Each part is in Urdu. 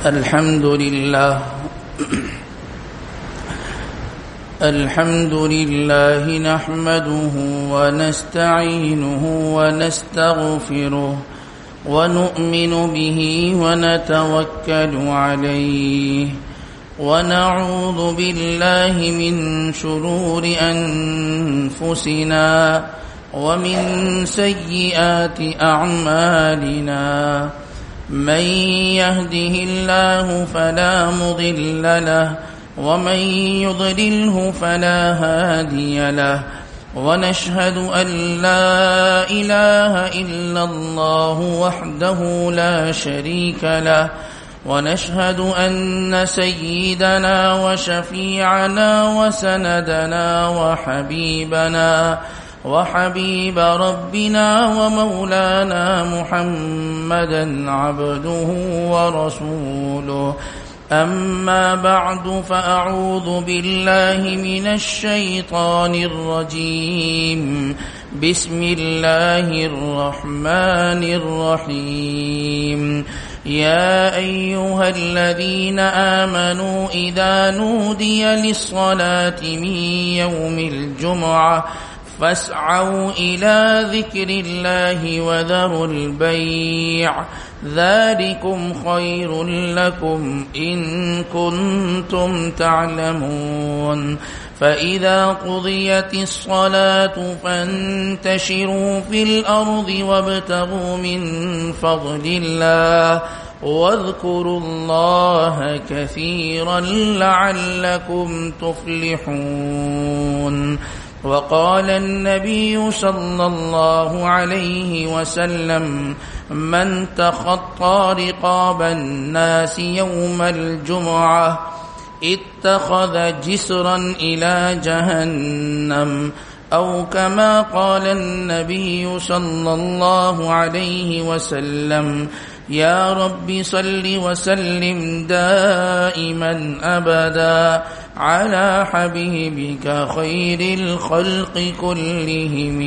الحمد لله نحمده ونستعينه ونستغفره ونؤمن به ونتوكل عليه ونعوذ بالله من شرور أنفسنا ومن سيئات أعمالنا من يهده الله فلا مضل له ومن يضلله فلا هادي له ونشهد أن لا إله إلا الله وحده لا شريك له ونشهد أن سيدنا وشفيعنا وسندنا وحبيب ربنا ومولانا محمدا عبده ورسوله أما بعد فأعوذ بالله من الشيطان الرجيم بسم الله الرحمن الرحيم يا أيها الذين آمنوا إذا نودي للصلاة من يوم الجمعة فاسعوا إلى ذكر الله وذروا البيع ذلكم خير لكم إن كنتم تعلمون فإذا قضيت الصلاة فانتشروا في الأرض وابتغوا من فضل الله واذكروا الله كثيرا لعلكم تفلحون وقال النبي صلى الله عليه وسلم من تخطى رقاب الناس يوم الجمعة اتخذ جسرا إلى جهنم أو كما قال النبي صلى الله عليه وسلم يا رب صل وسلم دائما أبدا على حبيبك خير الخلق كلهم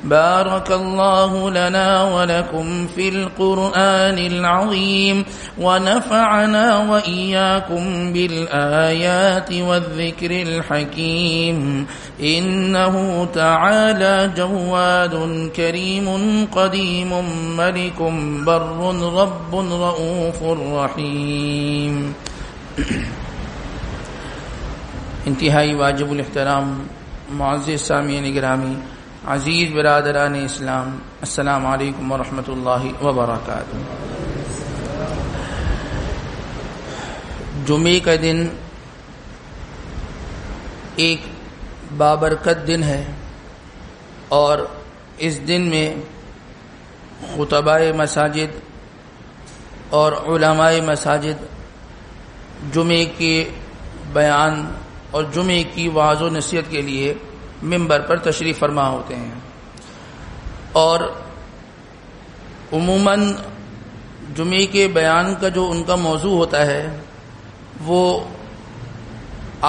بارك الله لنا ولكم في القرآن العظيم ونفعنا وإياكم بالآيات والذكر الحكيم إنه تعالى جواد كريم قديم ملك بر رب رؤوف رحيم انتہائی واجب الاحترام معزز سامعین گرامی، عزیز برادران اسلام، السلام علیکم ورحمۃ اللہ وبرکاتہ۔ جمعے کا دن ایک بابرکت دن ہے اور اس دن میں خطباء مساجد اور علماء مساجد جمعے کے بیان اور جمعے کی وعظ و نصیحت کے لیے ممبر پر تشریف فرما ہوتے ہیں، اور عموماً جمعے کے بیان کا جو ان کا موضوع ہوتا ہے وہ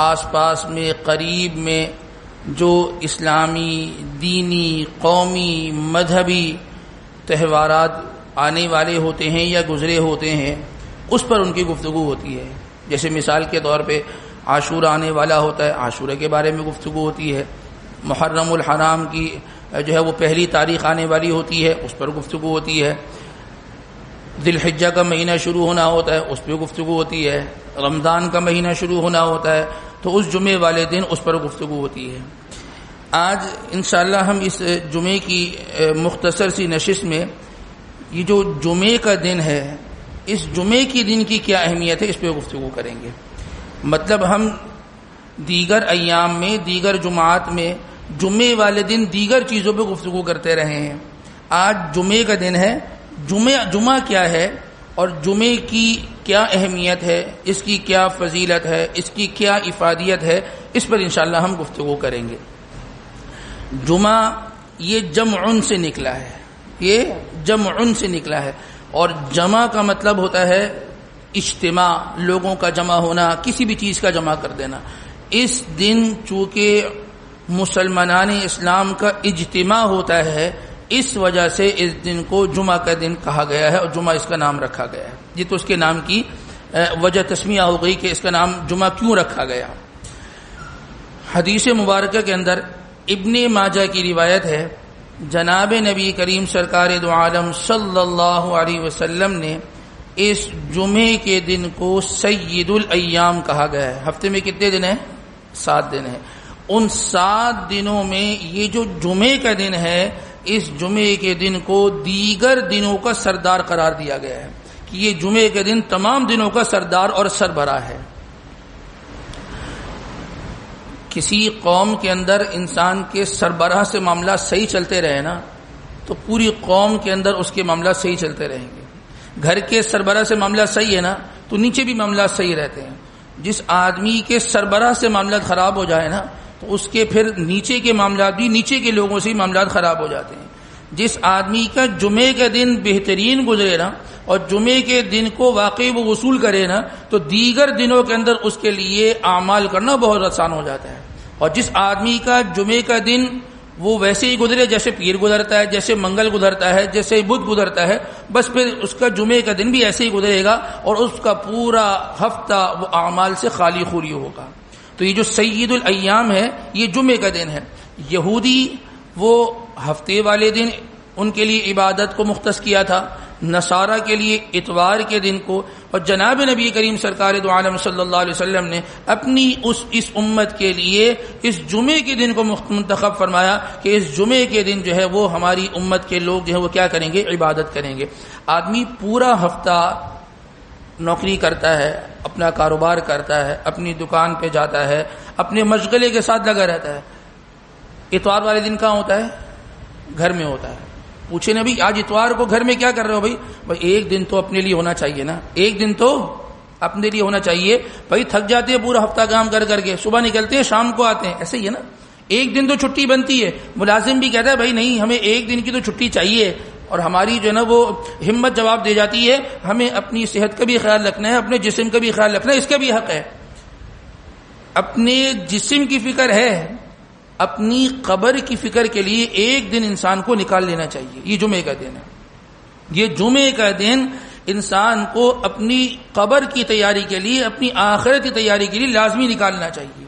آس پاس میں قریب میں جو اسلامی، دینی، قومی، مذہبی تہوارات آنے والے ہوتے ہیں یا گزرے ہوتے ہیں اس پر ان کی گفتگو ہوتی ہے۔ جیسے مثال کے طور پہ عاشورہ آنے والا ہوتا ہے، عاشورہ کے بارے میں گفتگو ہوتی ہے۔ محرم الحرام کی جو ہے وہ پہلی تاریخ آنے والی ہوتی ہے، اس پر گفتگو ہوتی ہے۔ ذی الحجہ کا مہینہ شروع ہونا ہوتا ہے، اس پہ گفتگو ہوتی ہے۔ رمضان کا مہینہ شروع ہونا ہوتا ہے تو اس جمعے والے دن اس پر گفتگو ہوتی ہے۔ آج انشاءاللہ ہم اس جمعے کی مختصر سی نشست میں یہ جو جمعے کا دن ہے، اس جمعے کی دن کی کیا اہمیت ہے، اس پہ گفتگو کریں گے۔ مطلب ہم دیگر ایام میں، دیگر جمعات میں جمعے والے دن دیگر چیزوں پہ گفتگو کرتے رہے ہیں۔ آج جمعے کا دن ہے، جمعہ کیا ہے اور جمعے کی کیا اہمیت ہے، اس کی کیا فضیلت ہے، اس کی کیا افادیت ہے، اس پر انشاءاللہ ہم گفتگو کریں گے۔ جمعہ یہ جمعن سے نکلا ہے، یہ جمعن سے نکلا ہے، اور جمع کا مطلب ہوتا ہے اجتماع، لوگوں کا جمع ہونا، کسی بھی چیز کا جمع کر دینا۔ اس دن چونکہ مسلمانان اسلام کا اجتماع ہوتا ہے، اس وجہ سے اس دن کو جمعہ کا دن کہا گیا ہے اور جمعہ اس کا نام رکھا گیا ہے۔ یہ تو اس کے نام کی وجہ تسمیہ ہو گئی کہ اس کا نام جمعہ کیوں رکھا گیا۔ حدیث مبارکہ کے اندر ابن ماجہ کی روایت ہے، جناب نبی کریم سرکار دو عالم صلی اللہ علیہ وسلم نے اس جمعے کے دن کو سید الایام کہا گیا ہے۔ ہفتے میں کتنے دن ہیں؟ 7 دن ہیں۔ ان 7 دنوں میں یہ جو جمعے کا دن ہے، اس جمعے کے دن کو دیگر دنوں کا سردار قرار دیا گیا ہے کہ یہ جمعے کے دن تمام دنوں کا سردار اور سربراہ ہے۔ کسی قوم کے اندر انسان کے سربراہ سے معاملہ صحیح چلتے رہے نا تو پوری قوم کے اندر اس کے معاملات صحیح چلتے رہیں گے۔ گھر کے سربراہ سے معاملہ صحیح ہے نا تو نیچے بھی معاملات صحیح رہتے ہیں۔ جس آدمی کے سربراہ سے معاملات خراب ہو جائے نا تو اس کے پھر نیچے کے معاملات بھی نیچے کے لوگوں سے معاملات خراب ہو جاتے ہیں۔ جس آدمی کا جمعے کا دن بہترین گزرے نا اور جمعے کے دن کو واقعی وہ وصول کرے نا تو دیگر دنوں کے اندر اس کے لیے اعمال کرنا بہت آسان ہو جاتا ہے۔ اور جس آدمی کا جمعے کا دن وہ ویسے ہی گزرے جیسے پیر گزرتا ہے، جیسے منگل گزرتا ہے، جیسے بدھ گزرتا ہے، بس پھر اس کا جمعے کا دن بھی ایسے ہی گزرے گا اور اس کا پورا ہفتہ وہ اعمال سے خالی خوری ہوگا۔ تو یہ جو سید الایام ہے یہ جمعے کا دن ہے۔ یہودی وہ ہفتے والے دن ان کے لیے عبادت کو مختص کیا تھا، نصارہ کے لیے اتوار کے دن کو، اور جناب نبی کریم سرکار دو عالم صلی اللہ علیہ وسلم نے اپنی اس امت کے لیے اس جمعے کے دن کو منتخب فرمایا کہ اس جمعے کے دن جو ہے وہ ہماری امت کے لوگ جو ہے وہ کیا کریں گے؟ عبادت کریں گے۔ آدمی پورا ہفتہ نوکری کرتا ہے، اپنا کاروبار کرتا ہے، اپنی دکان پہ جاتا ہے، اپنے مشغلے کے ساتھ لگا رہتا ہے۔ اتوار والے دن کہاں ہوتا ہے؟ گھر میں ہوتا ہے۔ پوچھے نا بھائی آج اتوار کو گھر میں کیا کر رہے ہو؟ بھائی ایک دن تو اپنے لیے ہونا چاہیے نا، ایک دن تو اپنے لیے ہونا چاہیے۔ بھائی تھک جاتے ہیں پورا ہفتہ کام کر کر کے، صبح نکلتے ہیں شام کو آتے ہیں، ایسے ہی ہے نا، ایک دن تو چھٹی بنتی ہے۔ ملازم بھی کہتا ہے بھائی نہیں ہمیں ایک دن کی تو چھٹی چاہیے، اور ہماری جو ہے نا وہ ہمت جواب دے جاتی ہے ہمیں اپنی صحت کا بھی خیال رکھنا ہے، اپنے جسم کا بھی خیال رکھنا ہے، اس کا بھی حق ہے۔ اپنے جسم کی فکر ہے، اپنی قبر کی فکر کے لیے ایک دن انسان کو نکال لینا چاہیے۔ یہ جمعے کا دن ہے، یہ جمعے کا دن انسان کو اپنی قبر کی تیاری کے لیے، اپنی آخرت کی تیاری کے لیے لازمی نکالنا چاہیے۔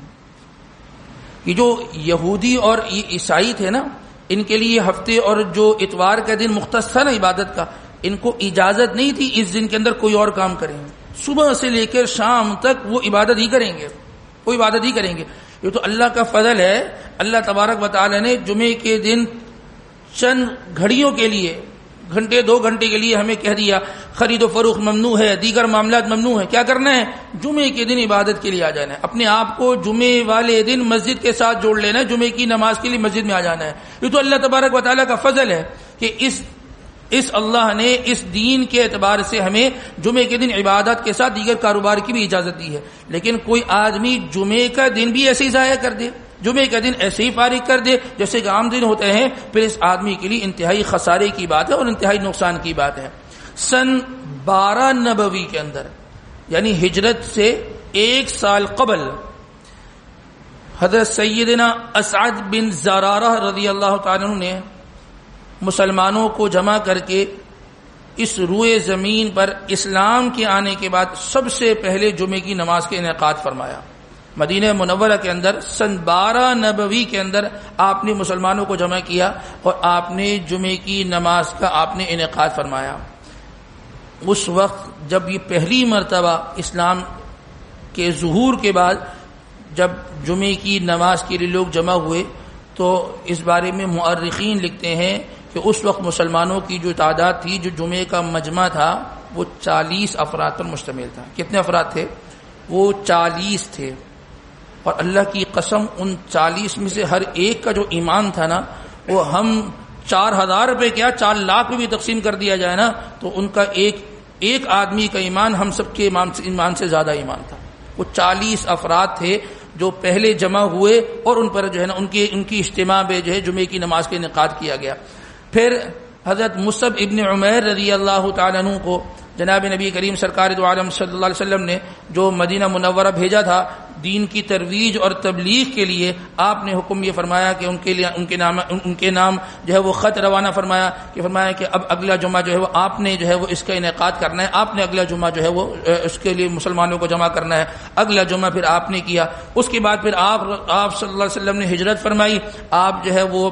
یہ جو یہودی اور عیسائی تھے نا، ان کے لیے ہفتے اور جو اتوار کا دن مختص تھا نا عبادت کا، ان کو اجازت نہیں تھی اس دن کے اندر کوئی اور کام کریں۔ صبح سے لے کر شام تک وہ عبادت ہی کریں گے، وہ عبادت ہی کریں گے۔ یہ تو اللہ کا فضل ہے، اللہ تبارک و تعالی نے جمعے کے دن چند گھڑیوں کے لیے، گھنٹے 2 گھنٹے کے لیے ہمیں کہہ دیا خرید و فروخت ممنوع ہے، دیگر معاملات ممنوع ہے۔ کیا کرنا ہے؟ جمعے کے دن عبادت کے لیے آ جانا ہے، اپنے آپ کو جمعے والے دن مسجد کے ساتھ جوڑ لینا ہے، جمعے کی نماز کے لیے مسجد میں آ جانا ہے۔ یہ تو اللہ تبارک و تعالیٰ کا فضل ہے کہ اس اللہ نے اس دین کے اعتبار سے ہمیں جمعے کے دن عبادت کے ساتھ دیگر کاروبار کی بھی اجازت دی ہے۔ لیکن کوئی آدمی جمعے کا دن بھی ایسے ہی ضائع کر دے، جمعے کا دن ایسے ہی فارغ کر دے جیسے کہ عام دن ہوتے ہیں، پھر اس آدمی کے لیے انتہائی خسارے کی بات ہے اور انتہائی نقصان کی بات ہے۔ سن 12 نبوی کے اندر یعنی ہجرت سے 1 سال قبل حضرت سیدنا اسعد بن زرارہ رضی اللہ تعالیٰ عنہ نے مسلمانوں کو جمع کر کے اس روئے زمین پر اسلام کے آنے کے بعد سب سے پہلے جمعے کی نماز کا انعقاد فرمایا۔ مدینہ منورہ کے اندر سن 12 نبوی کے اندر آپ نے مسلمانوں کو جمع کیا اور آپ نے جمعے کی نماز کا آپ نے انعقاد فرمایا۔ اس وقت جب یہ پہلی مرتبہ اسلام کے ظہور کے بعد جب جمعے کی نماز کے لیے لوگ جمع ہوئے تو اس بارے میں مؤرخین لکھتے ہیں کہ اس وقت مسلمانوں کی جو تعداد تھی، جو جمعے کا مجمع تھا، وہ 40 افراد پر مشتمل تھا۔ کتنے افراد تھے؟ وہ 40 تھے، اور اللہ کی قسم ان 40 میں سے ہر ایک کا جو ایمان تھا نا، وہ ہم 4000 روپے کیا 4 لاکھ میں بھی تقسیم کر دیا جائے نا تو ان کا ایک آدمی کا ایمان ہم سب کے ایمان سے زیادہ ایمان تھا۔ وہ 40 افراد تھے جو پہلے جمع ہوئے اور ان پر جو ہے نا ان کی اجتماع میں جو ہے جمعے کی نماز کا انعقاد کیا گیا۔ پھر حضرت مصعب ابن عمیر رضی اللہ تعالیٰ عنہ کو جناب نبی کریم سرکار دو عالم صلی اللہ علیہ وسلم نے جو مدینہ منورہ بھیجا تھا، دین کی ترویج اور تبلیغ کے لیے آپ نے حکم یہ فرمایا کہ ان کے نام جو ہے وہ خط روانہ فرمایا کہ اب اگلا جمعہ جو ہے وہ آپ نے جو ہے وہ اس کا انعقاد کرنا ہے، آپ نے اگلا جمعہ جو ہے وہ اس کے لیے مسلمانوں کو جمع کرنا ہے۔ اگلا جمعہ پھر آپ نے کیا، اس کے بعد پھر آپ صلی اللہ علیہ وسلم نے ہجرت فرمائی، آپ جو ہے وہ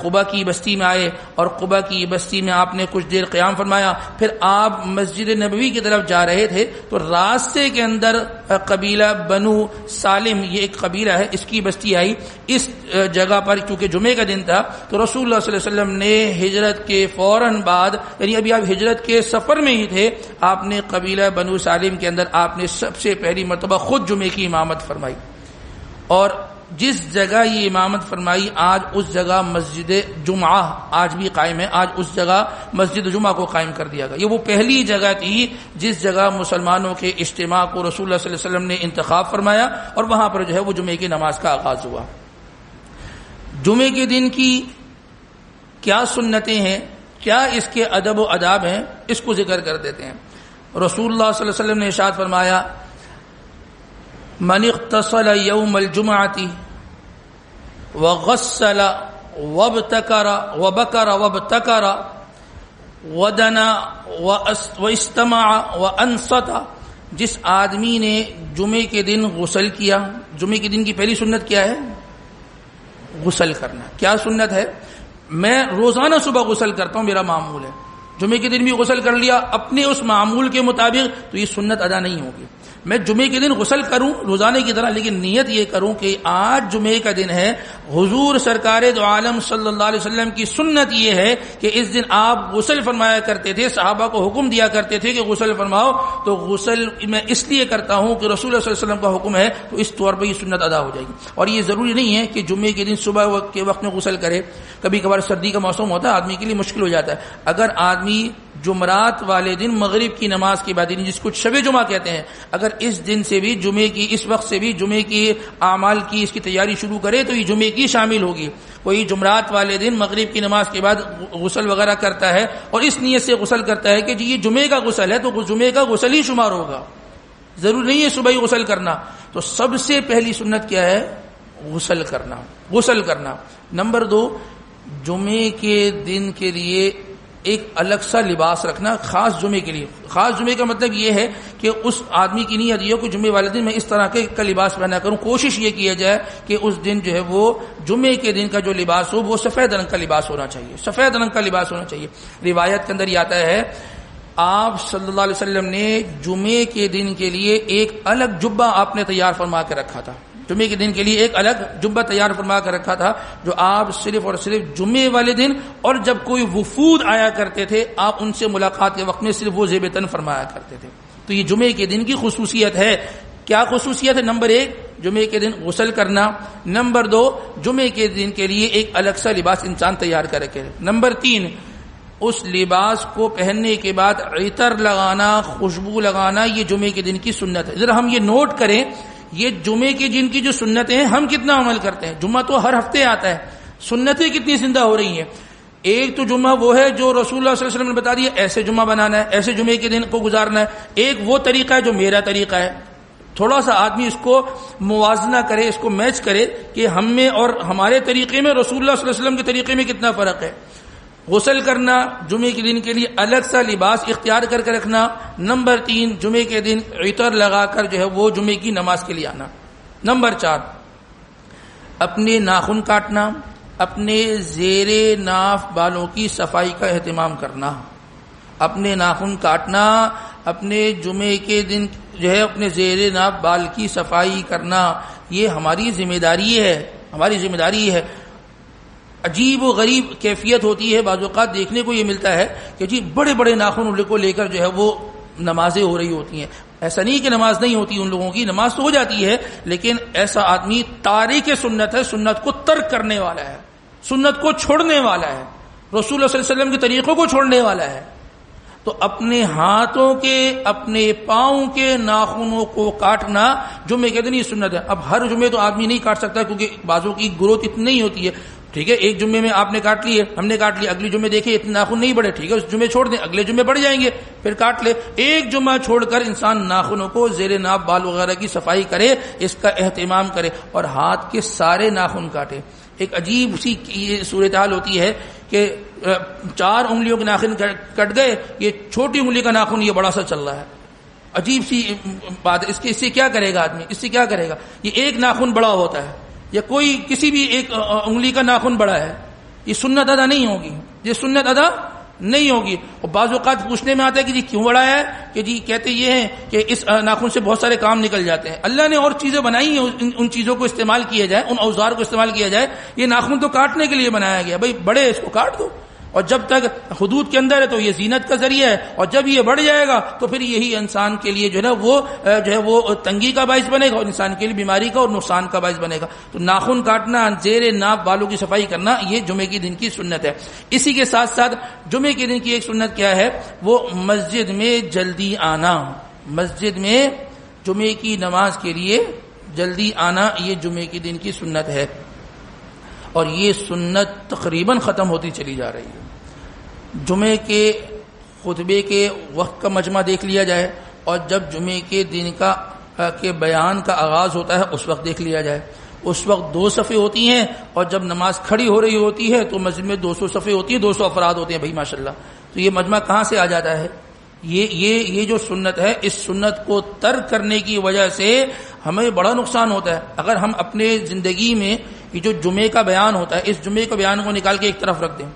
قبا کی بستی میں آئے اور قبا کی بستی میں آپ نے کچھ دیر قیام فرمایا، پھر آپ مسجد نبوی کی طرف جا رہے تھے تو راستے کے اندر قبیلہ بنو سالم، یہ ایک قبیلہ ہے، اس کی بستی آئی۔ اس جگہ پر چونکہ جمعے کا دن تھا تو رسول اللہ صلی اللہ علیہ وسلم نے ہجرت کے فوراً بعد، یعنی ابھی آپ ہجرت کے سفر میں ہی تھے، آپ نے قبیلہ بنو سالم کے اندر آپ نے سب سے پہلی مرتبہ خود جمعے کی امامت فرمائی، اور جس جگہ یہ امامت فرمائی آج اس جگہ مسجد جمعہ آج بھی قائم ہے، آج اس جگہ مسجد جمعہ کو قائم کر دیا گیا۔ یہ وہ پہلی جگہ تھی جس جگہ مسلمانوں کے اجتماع کو رسول اللہ صلی اللہ علیہ وسلم نے انتخاب فرمایا اور وہاں پر جو ہے وہ جمعے کی نماز کا آغاز ہوا۔ جمعے کے دن کی کیا سنتیں ہیں، کیا اس کے ادب و آداب ہیں، اس کو ذکر کر دیتے ہیں۔ رسول اللہ صلی اللہ علیہ وسلم نے ارشاد فرمایا من اغتسل یوم الجمعۃ وغسل وابتکر وبکر وابتکر ودنا واستمع وانصت، جس آدمی نے جمعے کے دن غسل کیا، جمعے کے دن کی پہلی سنت کیا ہے؟ غسل کرنا۔ کیا سنت ہے؟ میں روزانہ صبح غسل کرتا ہوں، میرا معمول ہے، جمعے کے دن بھی غسل کر لیا اپنے اس معمول کے مطابق تو یہ سنت ادا نہیں ہوگی۔ میں جمعے کے دن غسل کروں روزانہ کی طرح، لیکن نیت یہ کروں کہ آج جمعے کا دن ہے، حضور سرکار دو عالم صلی اللہ علیہ وسلم کی سنت یہ ہے کہ اس دن آپ غسل فرمایا کرتے تھے، صحابہ کو حکم دیا کرتے تھے کہ غسل فرماؤ، تو غسل میں اس لیے کرتا ہوں کہ رسول اللہ صلی اللہ علیہ وسلم کا حکم ہے، تو اس طور پر یہ سنت ادا ہو جائے گی۔ اور یہ ضروری نہیں ہے کہ جمعے کے دن صبح کے وقت میں غسل کرے، کبھی کبھار سردی کا موسم ہوتا ہے، آدمی کے لیے مشکل ہو جاتا ہے۔ اگر آدمی جمعرات والے دن مغرب کی نماز کے بعد، جس کو شب جمعہ کہتے ہیں، اگر اس دن سے بھی جمعے کی اس وقت سے بھی جمعے کی اعمال کی اس کی تیاری شروع کرے تو یہ جمعے کی شامل ہوگی۔ کوئی جمعرات والے دن مغرب کی نماز کے بعد غسل وغیرہ کرتا ہے اور اس نیت سے غسل کرتا ہے کہ جی یہ جمعے کا غسل ہے تو جمعے کا غسل ہی شمار ہوگا، ضرور نہیں ہے صبح ہی غسل کرنا۔ تو سب سے پہلی سنت کیا ہے؟ غسل کرنا، غسل کرنا۔ نمبر 2، جمعے کے دن کے لیے ایک الگ سا لباس رکھنا، خاص جمعے کے لیے۔ خاص جمعے کا مطلب یہ ہے کہ اس آدمی کی نیت یہ ہو کہ جمعے والے دن میں اس طرح کا لباس پہنا کروں۔ کوشش یہ کیا جائے کہ اس دن جو ہے وہ جمعے کے دن کا جو لباس ہو وہ سفید رنگ کا لباس ہونا چاہیے، سفید رنگ کا لباس ہونا چاہیے۔ روایت کے اندر یہ آتا ہے آپ صلی اللہ علیہ وسلم نے جمعے کے دن کے لیے ایک الگ جبہ آپ نے تیار فرما کے رکھا تھا، جمعے کے دن کے لیے ایک الگ جبہ تیار فرما کر رکھا تھا، جو آپ صرف اور صرف جمعے والے دن اور جب کوئی وفود آیا کرتے تھے آپ ان سے ملاقات کے وقت میں صرف وہ زیب تن فرمایا کرتے تھے۔ تو یہ جمعے کے دن کی خصوصیت ہے۔ کیا خصوصیت ہے؟ نمبر 1 جمعے کے دن غسل کرنا، نمبر 2 جمعے کے دن کے لیے ایک الگ سا لباس انسان تیار کر رکھے، نمبر 3 اس لباس کو پہننے کے بعد عطر لگانا، خوشبو لگانا، یہ جمعے کے دن کی سنت ہے۔ ذرا ہم یہ نوٹ کریں، یہ جمعے کے دن کی جو سنتیں ہیں ہم کتنا عمل کرتے ہیں؟ جمعہ تو ہر ہفتے آتا ہے، سنتیں کتنی زندہ ہو رہی ہیں؟ ایک تو جمعہ وہ ہے جو رسول اللہ صلی اللہ علیہ وسلم نے بتا دیا ایسے جمعہ بنانا ہے، ایسے جمعے کے دن کو گزارنا ہے، ایک وہ طریقہ ہے جو میرا طریقہ ہے۔ تھوڑا سا آدمی اس کو موازنہ کرے، اس کو میچ کرے کہ ہم میں اور ہمارے طریقے میں رسول اللہ صلی اللہ علیہ وسلم کے طریقے میں کتنا فرق ہے۔ غسل کرنا، جمعے کے دن کے لیے الگ سا لباس اختیار کر کے رکھنا، نمبر 3 جمعے کے دن عطر لگا کر جو ہے وہ جمعے کی نماز کے لیے آنا، نمبر 4 اپنے ناخن کاٹنا، اپنے زیر ناف بالوں کی صفائی کا اہتمام کرنا، اپنے ناخن کاٹنا، اپنے جمعے کے دن جو ہے اپنے زیر ناف بال کی صفائی کرنا، یہ ہماری ذمہ داری ہے، ہماری ذمہ داری ہے۔ عجیب و غریب کیفیت ہوتی ہے، بعض اوقات دیکھنے کو یہ ملتا ہے کہ جی بڑے بڑے ناخن کو لے کر جو ہے وہ نمازیں ہو رہی ہوتی ہیں۔ ایسا نہیں کہ نماز نہیں ہوتی، ان لوگوں کی نماز تو ہو جاتی ہے، لیکن ایسا آدمی تارک سنت ہے، سنت کو ترک کرنے والا ہے، سنت کو چھوڑنے والا ہے، رسول اللہ صلی اللہ علیہ وسلم کے طریقوں کو چھوڑنے والا ہے۔ تو اپنے ہاتھوں کے، اپنے پاؤں کے ناخنوں کو کاٹنا جمعے کے دن یہ سنت ہے۔ اب ہر جمعے تو آدمی نہیں کاٹ سکتا کیونکہ بازوں کی گروتھ اتنی نہیں ہوتی ہے، ٹھیک ہے، ایک جمعے میں آپ نے کاٹ لیے، ہم نے کاٹ لیا، اگلی جمعے دیکھیں اتنے ناخن نہیں بڑھے، ٹھیک ہے اس جمعے چھوڑ دیں، اگلے جمعے بڑھ جائیں گے پھر کاٹ لے۔ ایک جمعہ چھوڑ کر انسان ناخنوں کو زیر ناف بال وغیرہ کی صفائی کرے، اس کا اہتمام کرے، اور ہاتھ کے سارے ناخن کاٹے۔ ایک عجیب سی صورتحال ہوتی ہے کہ 4 انگلیوں کے ناخن کٹ گئے، یہ چھوٹی انگلی کا ناخن یہ بڑا سا چل رہا ہے، عجیب سی بات ہے۔ اس سے کیا کرے گا آدمی، اس سے کیا کرے گا؟ یہ ایک ناخن بڑا ہوتا ہے یا کوئی کسی بھی ایک انگلی کا ناخن بڑا ہے، یہ سنت ادا نہیں ہوگی، یہ سنت ادا نہیں ہوگی۔ اور بعض اوقات پوچھنے میں آتا ہے کہ جی کیوں بڑا ہے، کہ جی کہتے یہ ہیں کہ اس ناخن سے بہت سارے کام نکل جاتے ہیں۔ اللہ نے اور چیزیں بنائی ہیں، ان چیزوں کو استعمال کیا جائے، ان اوزار کو استعمال کیا جائے۔ یہ ناخن تو کاٹنے کے لیے بنایا گیا، بھائی بڑے اس کو کاٹ دو، اور جب تک حدود کے اندر ہے تو یہ زینت کا ذریعہ ہے، اور جب یہ بڑھ جائے گا تو پھر یہی انسان کے لیے جو ہے وہ تنگی کا باعث بنے گا، اور انسان کے لیے بیماری کا اور نقصان کا باعث بنے گا۔ تو ناخن کاٹنا، زیر ناف بالوں کی صفائی کرنا، یہ جمعے کے دن کی سنت ہے۔ اسی کے ساتھ ساتھ جمعے کے دن کی ایک سنت کیا ہے، وہ مسجد میں جلدی آنا۔ مسجد میں جمعے کی نماز کے لیے جلدی آنا، یہ جمعے کے دن کی سنت ہے، اور یہ سنت تقریباً ختم ہوتی چلی جا رہی ہے۔ جمعے کے خطبے کے وقت کا مجمع دیکھ لیا جائے، اور جب جمعے کے دن کے بیان کا آغاز ہوتا ہے اس وقت دیکھ لیا جائے۔ اس وقت 2 صفیں ہوتی ہیں، اور جب نماز کھڑی ہو رہی ہوتی ہے تو مسجد میں 200 صفیں ہوتی ہیں، 200 افراد ہوتے ہیں، بھائی ماشاءاللہ۔ تو یہ مجمع کہاں سے آ جاتا ہے؟ یہ جو سنت ہے، اس سنت کو ترک کرنے کی وجہ سے ہمیں بڑا نقصان ہوتا ہے۔ اگر ہم اپنے زندگی میں یہ جو جمعے کا بیان ہوتا ہے، اس جمعے کا بیان کو نکال کے ایک طرف رکھ دیں،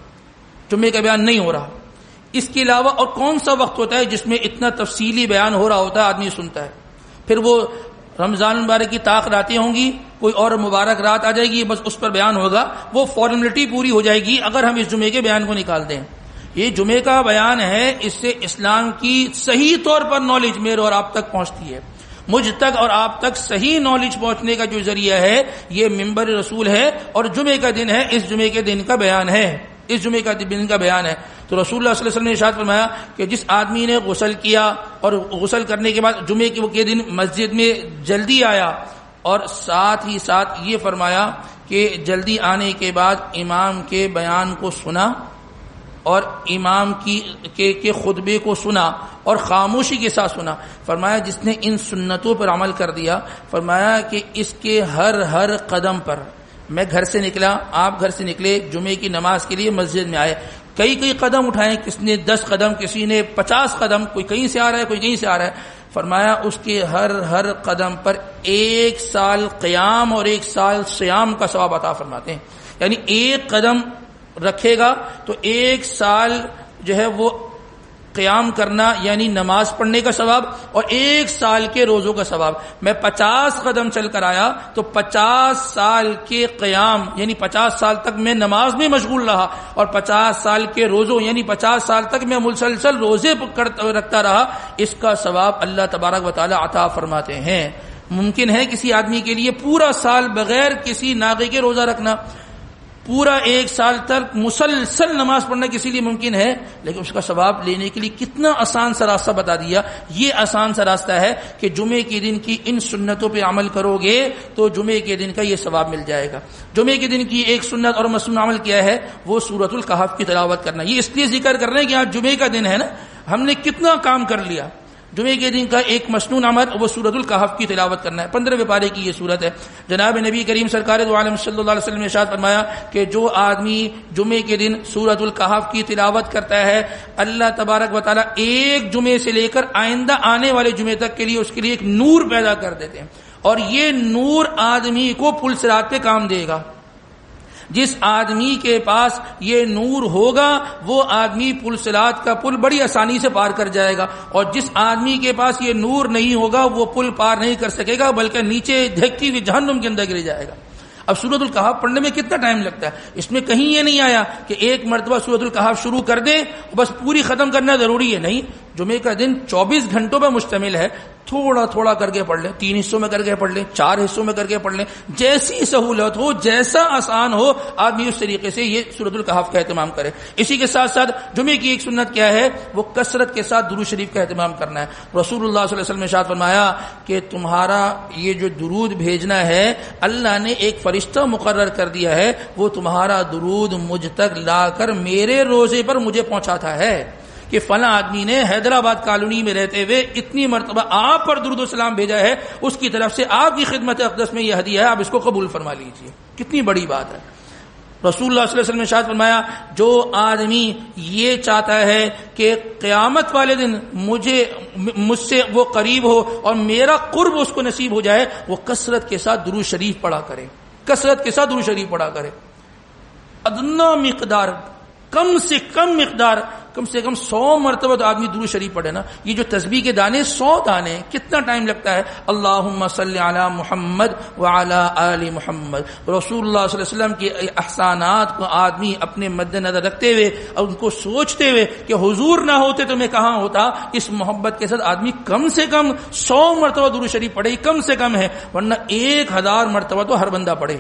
جمعے کا بیان نہیں ہو رہا، اس کے علاوہ اور کون سا وقت ہوتا ہے جس میں اتنا تفصیلی بیان ہو رہا ہوتا ہے، آدمی سنتا ہے؟ پھر وہ رمضان مبارک کی طاق راتیں ہوں گی، کوئی اور مبارک رات آ جائے گی، بس اس پر بیان ہوگا، وہ فارمیلٹی پوری ہو جائے گی اگر ہم اس جمعے کے بیان کو نکال دیں۔ یہ جمعے کا بیان ہے، اس سے اسلام کی صحیح طور پر نالج میرے اور آپ تک پہنچتی ہے۔ مجھ تک اور آپ تک صحیح نالج پہنچنے کا جو ذریعہ ہے یہ منبر رسول ہے، اور جمعے کا دن ہے، اس جمعے کے دن کا بیان ہے، اس جمعے کا دن کا بیان ہے۔ تو رسول اللہ صلی اللہ علیہ وسلم نے ارشاد فرمایا کہ جس آدمی نے غسل کیا اور غسل کرنے کے بعد جمعے کے دن مسجد میں جلدی آیا، اور ساتھ ہی ساتھ یہ فرمایا کہ جلدی آنے کے بعد امام کے بیان کو سنا اور امام کے خطبے کو سنا اور خاموشی کے ساتھ سنا، فرمایا جس نے ان سنتوں پر عمل کر دیا، فرمایا کہ اس کے ہر قدم پر، میں گھر سے نکلا، آپ گھر سے نکلے، جمعے کی نماز کے لیے مسجد میں آئے، کئی قدم اٹھائیں، کس نے 10 قدم، کسی نے 50 قدم، کوئی کہیں سے آ رہا ہے، کوئی کہیں سے آ رہا ہے، فرمایا اس کے ہر قدم پر 1 سال قیام اور 1 سال صیام کا ثواب عطا فرماتے ہیں۔ یعنی ایک قدم رکھے گا تو 1 سال جو ہے وہ قیام کرنا، یعنی نماز پڑھنے کا ثواب، اور 1 سال کے روزوں کا ثواب۔ میں 50 قدم چل کر آیا تو 50 سال کے قیام، یعنی 50 سال تک میں نماز میں مشغول رہا، اور 50 سال کے روزوں، یعنی 50 سال تک میں مسلسل روزے رکھتا رہا، اس کا ثواب اللہ تبارک و تعالی عطا فرماتے ہیں۔ ممکن ہے کسی آدمی کے لیے پورا سال بغیر کسی ناغے کے روزہ رکھنا، پورا 1 سال تک مسلسل نماز پڑھنا کسی لیے ممکن ہے، لیکن اس کا ثواب لینے کے لیے کتنا آسان سا راستہ بتا دیا۔ یہ آسان سا راستہ ہے کہ جمعے کے دن کی ان سنتوں پہ عمل کرو گے تو جمعے کے دن کا یہ ثواب مل جائے گا۔ جمعے کے دن کی ایک سنت اور مسنون عمل کیا ہے، وہ سورۃ الکہف کی تلاوت کرنا۔ یہ اس لیے ذکر کر رہے ہیں کہ آج جمعے کا دن ہے نا، ہم نے کتنا کام کر لیا۔ جمعے کے دن کا ایک مسنون عمل وہ سورۃ الکہف کی تلاوت کرنا ہے۔ 15ویں پارے کی یہ سورت ہے۔ جناب نبی کریم سرکار دو عالم صلی اللہ علیہ وسلم نے ارشاد فرمایا کہ جو آدمی جمعے کے دن سورۃ الکہف کی تلاوت کرتا ہے، اللہ تبارک و تعالی ایک جمعے سے لے کر آئندہ آنے والے جمعے تک کے لیے اس کے لیے ایک نور پیدا کر دیتے ہیں، اور یہ نور آدمی کو پل صراط پہ کام دے گا۔ جس آدمی کے پاس یہ نور ہوگا وہ آدمی پل صراط کا پل بڑی آسانی سے پار کر جائے گا، اور جس آدمی کے پاس یہ نور نہیں ہوگا وہ پل پار نہیں کر سکے گا، بلکہ نیچے دھکتی ہوئی جہنم کے اندر گر جائے گا۔ اب سورۃ الکہف پڑھنے میں کتنا ٹائم لگتا ہے؟ اس میں کہیں یہ نہیں آیا کہ ایک مرتبہ سورۃ الکہف شروع کر دیں بس پوری ختم کرنا ضروری ہے، نہیں۔ جمعے کا دن 24 گھنٹوں پر مشتمل ہے، تھوڑا تھوڑا کر کے پڑھ لیں، 3 حصوں میں کر کے پڑھ لیں، 4 حصوں میں کر کے پڑھ لیں، جیسی سہولت ہو، جیسا آسان ہو، آدمی اس طریقے سے یہ سورۃ الکہف کا اہتمام کرے۔ اسی کے ساتھ ساتھ جمعے کی ایک سنت کیا ہے؟ وہ کثرت کے ساتھ درود شریف کا اہتمام کرنا ہے۔ رسول اللہ صلی اللہ علیہ وسلم نے ارشاد فرمایا کہ تمہارا یہ جو درود بھیجنا ہے، اللہ نے ایک فرشتہ مقرر کر دیا ہے، وہ تمہارا درود مجھ تک لا کر میرے روزے پر مجھے پہنچاتا ہے کہ فلاں آدمی نے حیدرآباد کالونی میں رہتے ہوئے اتنی مرتبہ آپ پر درود و سلام بھیجا ہے، اس کی طرف سے آپ کی خدمت اقدس میں یہ ہدیہ ہے، آپ اس کو قبول فرما لیجیے۔ کتنی بڑی بات ہے۔ رسول اللہ صلی اللہ علیہ وسلم نے ارشاد فرمایا جو آدمی یہ چاہتا ہے کہ قیامت والے دن مجھ سے وہ قریب ہو اور میرا قرب اس کو نصیب ہو جائے، وہ کثرت کے ساتھ درود شریف پڑھا کرے، کثرت کے ساتھ درود شریف پڑھا کرے۔ ادنا مقدار، کم سے کم مقدار، کم سے کم 100 مرتبہ تو آدمی درود شریف پڑھے نا۔ یہ جو تسبیح کے دانے 100 دانے، کتنا ٹائم لگتا ہے؟ اللہم صلی علی محمد وعلی آل محمد۔ رسول اللہ صلی اللہ علیہ وسلم کے احسانات کو آدمی اپنے مد نظر رکھتے ہوئے اور ان کو سوچتے ہوئے کہ حضور نہ ہوتے تو میں کہاں ہوتا، اس محبت کے ساتھ آدمی کم سے کم 100 مرتبہ درود شریف پڑھے، کم سے کم ہے، ورنہ 1000 مرتبہ تو ہر بندہ پڑھے،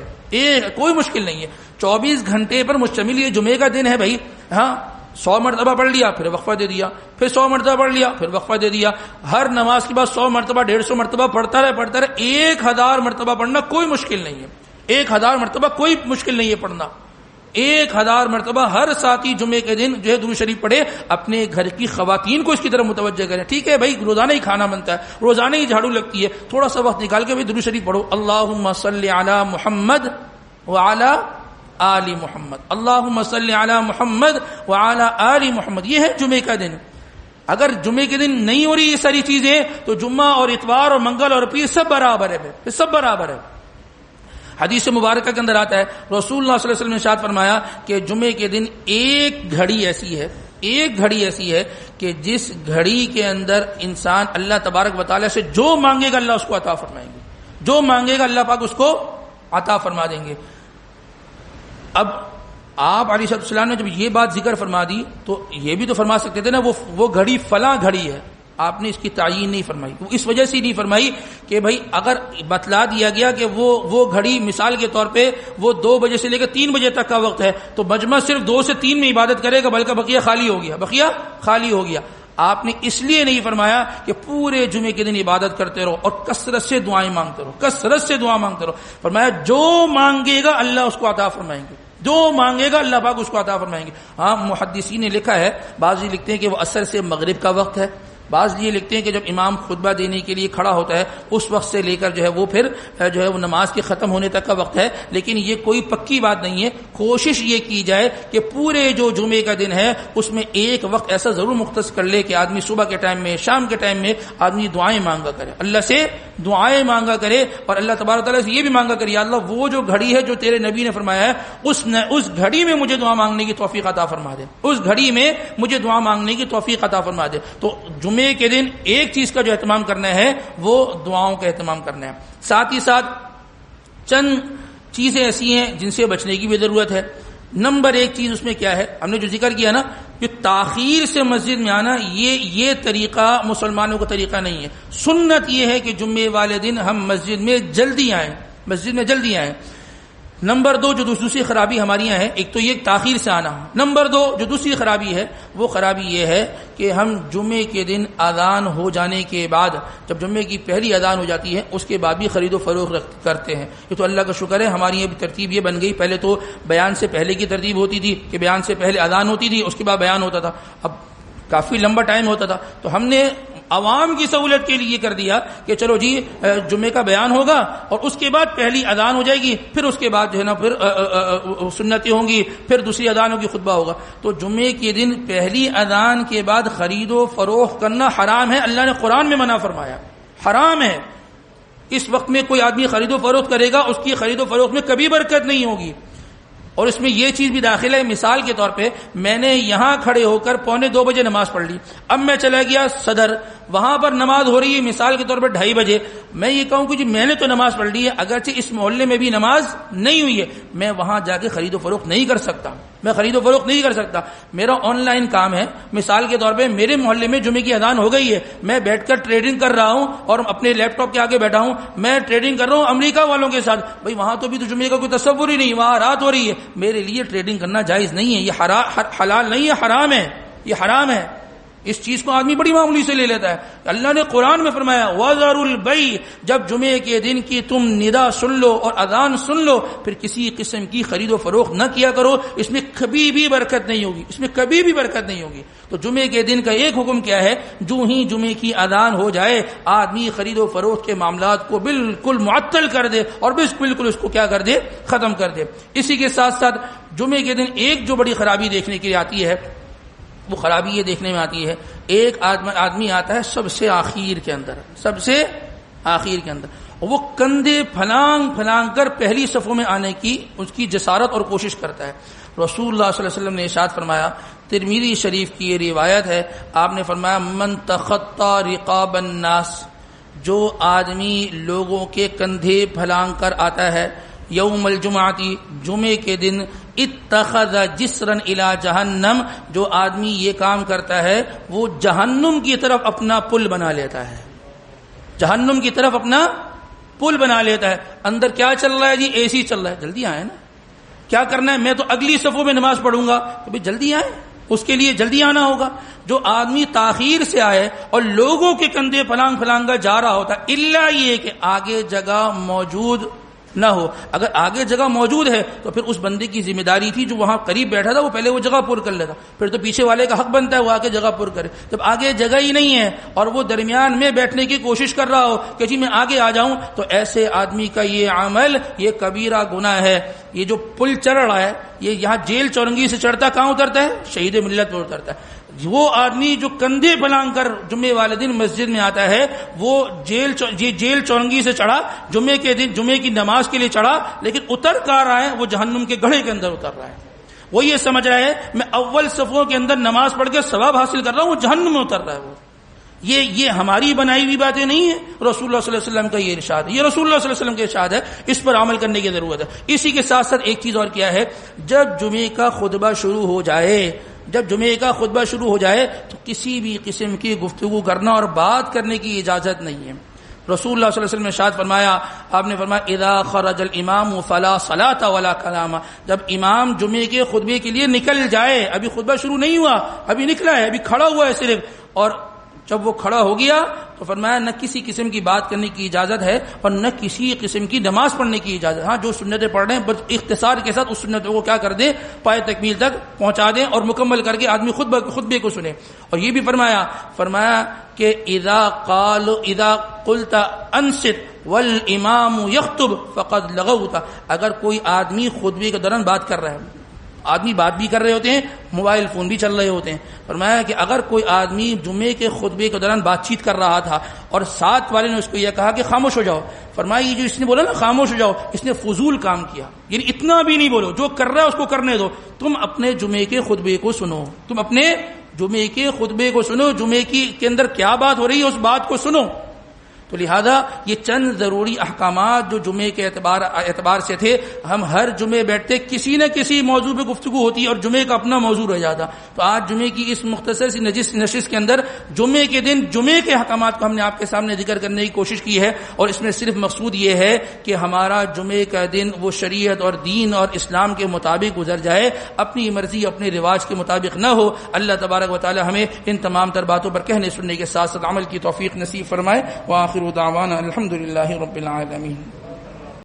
کوئی مشکل نہیں ہے۔ 24 گھنٹے پر مشتمل یہ جمعے کا دن ہے بھائی، ہاں 100 مرتبہ پڑھ لیا، پھر وقفہ دے دیا، پھر 100 مرتبہ پڑھ لیا، پھر وقفہ دے دیا، ہر نماز کے بعد 100 مرتبہ 150 مرتبہ پڑھتا رہے 1000 مرتبہ پڑھنا کوئی مشکل نہیں ہے۔ 1000 مرتبہ کوئی مشکل نہیں ہے پڑھنا۔ 1000 مرتبہ ہر ساتھی جمعے کے دن جو ہے درود شریف پڑھے، اپنے گھر کی خواتین کو اس کی طرف متوجہ کریں۔ ٹھیک ہے بھائی، روزانہ ہی کھانا بنتا ہے، روزانہ ہی جھاڑو لگتی ہے، تھوڑا سا وقت نکال کے بھی درود شریف پڑھو۔ اللہم صلی علی محمد وعلی آل محمد، اللہم صلی علی محمد وعلی آل محمد۔ یہ ہے جمعے کا دن۔ اگر جمعے کے دن نہیں ہو رہی یہ ساری چیزیں تو جمعہ اور اتوار اور منگل اور پیر سب برابر ہے، سب برابر ہے۔ حدیث مبارکہ کے اندر آتا ہے رسول اللہ صلی اللہ علیہ وسلم نے ارشاد فرمایا کہ جمعے کے دن ایک گھڑی ایسی ہے کہ جس گھڑی کے اندر انسان اللہ تبارک و تعالیٰ سے جو مانگے گا اللہ اس کو عطا فرمائیں گے، جو مانگے گا اللہ پاک اس کو عطا فرما دیں گے۔ اب آپ علیہ السلام نے جب یہ بات ذکر فرما دی تو یہ بھی تو فرما سکتے تھے نا وہ گھڑی فلاں گھڑی ہے، آپ نے اس کی تعیین نہیں فرمائی۔ وہ اس وجہ سے نہیں فرمائی کہ بھائی اگر بتلا دیا گیا کہ وہ گھڑی مثال کے طور پہ وہ 2 بجے سے لے کر 3 بجے تک کا وقت ہے تو مجمع صرف 2 سے 3 میں عبادت کرے گا، بلکہ بقیہ خالی ہو گیا۔ آپ نے اس لیے نہیں فرمایا کہ پورے جمعے کے دن عبادت کرتے رہو اور کثرت سے دعائیں مانگتے رہو، فرمایا جو مانگے گا اللہ اس کو عطا فرمائیں گے، جو مانگے گا اللہ پاک اس کو عطا فرمائیں گے۔ ہاں محدثین نے لکھا ہے، بعض یہ لکھتے ہیں کہ وہ عصر سے مغرب کا وقت ہے، بعض یہ لکھتے ہیں کہ جب امام خطبہ دینے کے لیے کھڑا ہوتا ہے اس وقت سے لے کر جو ہے وہ پھر جو ہے وہ نماز کے ختم ہونے تک کا وقت ہے، لیکن یہ کوئی پکی بات نہیں ہے۔ کوشش یہ کی جائے کہ پورے جو جمعے کا دن ہے اس میں ایک وقت ایسا ضرور مختص کر لے کہ آدمی صبح کے ٹائم میں، شام کے ٹائم میں آدمی دعائیں مانگا کرے، اللہ سے دعائیں مانگا کرے اور اللہ تبارک تعالیٰ سے یہ بھی مانگا کرے یا اللہ وہ جو گھڑی ہے جو تیرے نبی نے فرمایا ہے اس گھڑی میں مجھے دعا مانگنے کی توفیق عطا فرما دے، اس گھڑی میں مجھے دعا مانگنے کی توفیق عطا فرما دے۔ تو جمعے کے دن ایک چیز کا جو اہتمام کرنا ہے وہ دعاؤں کا اہتمام کرنا ہے، ساتھ ہی ساتھ چند چیزیں ایسی ہیں جن سے بچنے کی بھی ضرورت ہے۔ نمبر 1 چیز اس میں کیا ہے، ہم نے جو ذکر کیا نا کہ تاخیر سے مسجد میں آنا، یہ طریقہ مسلمانوں کا طریقہ نہیں ہے۔ سنت یہ ہے کہ جمعے والے دن ہم مسجد میں جلدی آئیں۔ نمبر 2 جو دوسری خرابی ہماری یہاں ہے، ایک تو یہ تاخیر سے آنا، نمبر 2 جو دوسری خرابی ہے وہ خرابی یہ ہے کہ ہم جمعے کے دن اذان ہو جانے کے بعد، جب جمعے کی پہلی اذان ہو جاتی ہے اس کے بعد بھی خرید و فروخت کرتے ہیں۔ یہ تو اللہ کا شکر ہے ہماری یہ ترتیب یہ بن گئی، پہلے تو بیان سے پہلے کی ترتیب ہوتی تھی کہ بیان سے پہلے اذان ہوتی تھی اس کے بعد بیان ہوتا تھا، اب کافی لمبا ٹائم ہوتا تھا، تو ہم نے عوام کی سہولت کے لیے کر دیا کہ چلو جی جمعے کا بیان ہوگا اور اس کے بعد پہلی اذان ہو جائے گی، پھر اس کے بعد جو ہے نا پھر سنتیں ہوں گی، پھر دوسری اذان ہوگی، خطبہ ہوگا۔ تو جمعے کے دن پہلی اذان کے بعد خرید و فروخت کرنا حرام ہے، اللہ نے قرآن میں منع فرمایا، حرام ہے۔ اس وقت میں کوئی آدمی خرید و فروخت کرے گا اس کی خرید و فروخت میں کبھی برکت نہیں ہوگی۔ اور اس میں یہ چیز بھی داخل ہے، مثال کے طور پہ میں نے یہاں کھڑے ہو کر 1:45 بجے نماز پڑھ لی، اب میں چلا گیا صدر، وہاں پر نماز ہو رہی ہے مثال کے طور پر 2:30 بجے، میں یہ کہوں کہ جی میں نے تو نماز پڑھ لی ہے، اگرچہ اس محلے میں بھی نماز نہیں ہوئی ہے، میں وہاں جا کے خرید و فروخت نہیں کر سکتا، میں خرید و فروخت نہیں کر سکتا. میرا آن لائن کام ہے. مثال کے طور پہ میرے محلے میں جمعے کی اذان ہو گئی ہے, میں بیٹھ کر ٹریڈنگ کر رہا ہوں اور اپنے لیپ ٹاپ کے آگے بیٹھا ہوں, میں ٹریڈنگ کر رہا ہوں امریکہ والوں کے ساتھ. بھائی وہاں تو بھی تو جمعے کا کوئی تصور ہی نہیں, وہاں رات ہو رہی ہے. میرے لیے ٹریڈنگ کرنا جائز نہیں ہے, یہ حلال نہیں ہے, حرام ہے, یہ حرام ہے. اس چیز کو آدمی بڑی معمولی سے لے لیتا ہے. اللہ نے قرآن میں فرمایا وَذَرُوا الْبَيْعَ, جب جمعے کے دن کی تم ندا سن لو اور اذان سن لو پھر کسی قسم کی خرید و فروخت نہ کیا کرو, اس میں کبھی بھی برکت نہیں ہوگی, اس میں کبھی بھی برکت نہیں ہوگی. تو جمعے کے دن کا ایک حکم کیا ہے, جو ہی جمعے کی اذان ہو جائے آدمی خرید و فروخت کے معاملات کو بالکل معطل کر دے اور بالکل اس کو کیا کر دے, ختم کر دے. اسی کے ساتھ ساتھ جمعے کے دن ایک جو بڑی خرابی دیکھنے کے لیے آتی ہے, وہ خرابی یہ دیکھنے میں آتی ہے, ایک آدمی آتا ہے سب سے آخر کے اندر, سب سے آخر کے اندر, وہ کندھے پھلانگ کر پہلی صفوں میں آنے کی اس کی جسارت اور کوشش کرتا ہے. رسول اللہ صلی اللہ علیہ وسلم نے ارشاد فرمایا, ترمذی شریف کی یہ روایت ہے, آپ نے فرمایا من تخطى رقاب الناس, جو آدمی لوگوں کے کندھے پھلانگ کر آتا ہے یوم الجمعتی, جمعے کے دن, اتخذ جسرا الى جہنم, جو آدمی یہ کام کرتا ہے وہ جہنم کی طرف اپنا پل بنا لیتا ہے, جہنم کی طرف اپنا پل بنا لیتا ہے. اندر کیا چل رہا ہے جی, اے سی چل رہا ہے, جلدی آئے نا, کیا کرنا ہے, میں تو اگلی صفوں میں نماز پڑھوں گا, تو بھی جلدی آئے, اس کے لیے جلدی آنا ہوگا. جو آدمی تاخیر سے آئے اور لوگوں کے کندھے پھلانگ جا رہا ہوتا ہے, الا یہ کہ آگے جگہ موجود نہ ہو. اگر آگے جگہ موجود ہے تو پھر اس بندے کی ذمہ داری تھی جو وہاں قریب بیٹھا تھا وہ پہلے وہ جگہ پر کر لیتا, پھر تو پیچھے والے کا حق بنتا ہے وہ آگے جگہ پر کرے. جب آگے جگہ ہی نہیں ہے اور وہ درمیان میں بیٹھنے کی کوشش کر رہا ہو کہ جی میں آگے آ جاؤں, تو ایسے آدمی کا یہ عمل یہ کبیرہ گناہ ہے. یہ جو پل چڑھ رہا ہے یہ یہاں جیل چورنگی سے چڑھتا کہاں اترتا ہے, شہید ملت پر اترتا ہے. وہ آدمی جو کندھے پھلانگ کر جمعے والے دن مسجد میں آتا ہے وہ جیل چورنگی سے چڑھا, جمعے کے دن جمعے کی نماز کے لیے چڑھا, لیکن اتر کہاں رہا ہے, وہ جہنم کے گڑھے کے اندر اتر رہا ہے. وہ یہ سمجھ رہا ہے میں اول صفوں کے اندر نماز پڑھ کے ثواب حاصل کر رہا ہوں, وہ جہنم میں اتر رہا ہے. وہ یہ ہماری بنائی ہوئی باتیں نہیں ہیں, رسول اللہ صلی اللہ علیہ وسلم کا یہ ارشاد ہے, یہ رسول اللہ صلی اللہ علیہ وسلم کا ارشاد ہے, اس پر عمل کرنے کی ضرورت ہے. اسی کے ساتھ ساتھ ایک چیز اور کیا ہے, جب جمعے کا خطبہ شروع ہو جائے, جب جمعے کا خطبہ شروع ہو جائے تو کسی بھی قسم کی گفتگو کرنا اور بات کرنے کی اجازت نہیں ہے. رسول اللہ صلی اللہ علیہ وسلم نے ارشاد فرمایا, آپ نے فرمایا اذا خرج الامام فلا صلاۃ ولا کلام, جب امام جمعے کے خطبے کے لیے نکل جائے, ابھی خطبہ شروع نہیں ہوا, ابھی نکلا ہے, ابھی کھڑا ہوا ہے صرف, اور جب وہ کھڑا ہو گیا تو فرمایا نہ کسی قسم کی بات کرنے کی اجازت ہے اور نہ کسی قسم کی نماز پڑھنے کی اجازت. ہاں جو سنتیں پڑھ رہے ہیں بس اختصار کے ساتھ اس سنتوں کو کیا کر دیں, پائے تکمیل تک پہنچا دیں اور مکمل کر کے آدمی خطبے کو سنے. اور یہ بھی فرمایا کہ اذا قلت انصت والامام یخطب فقد لغوت, اگر کوئی آدمی خطبے کے دوران بات کر رہا ہے, آدمی بات بھی کر رہے ہوتے ہیں, موبائل فون بھی چل رہے ہوتے ہیں, فرمایا کہ اگر کوئی آدمی جمعے کے خطبے کے دوران بات چیت کر رہا تھا اور ساتھ والے نے اس کو یہ کہا کہ خاموش ہو جاؤ, فرمایا یہ جو اس نے بولا نا خاموش ہو جاؤ, اس نے فضول کام کیا, یعنی اتنا بھی نہیں بولو, جو کر رہا ہے اس کو کرنے دو, تم اپنے جمعے کے خطبے کو سنو, تم اپنے جمعے کے خطبے کو سنو, جمعے کے اندر کیا بات ہو رہی ہے اس بات کو سنو. تو لہذا یہ چند ضروری احکامات جو جمعے کے اعتبار سے تھے, ہم ہر جمعے بیٹھتے کسی نہ کسی موضوع پہ گفتگو ہوتی اور جمعے کا اپنا موضوع رہ جاتا. تو آج جمعے کی اس مختصر سی نشست کے اندر جمعے کے دن جمعے کے احکامات کو ہم نے آپ کے سامنے ذکر کرنے کی کوشش کی ہے, اور اس میں صرف مقصود یہ ہے کہ ہمارا جمعے کا دن وہ شریعت اور دین اور اسلام کے مطابق گزر جائے, اپنی مرضی اپنے رواج کے مطابق نہ ہو. اللہ تبارک و تعالی ہمیں ان تمام تر باتوں پر کہنے سننے کے ساتھ ساتھ عمل کی توفیق نصیب فرمائے. وآخر دعوانا الحمد للہ رب العالمین.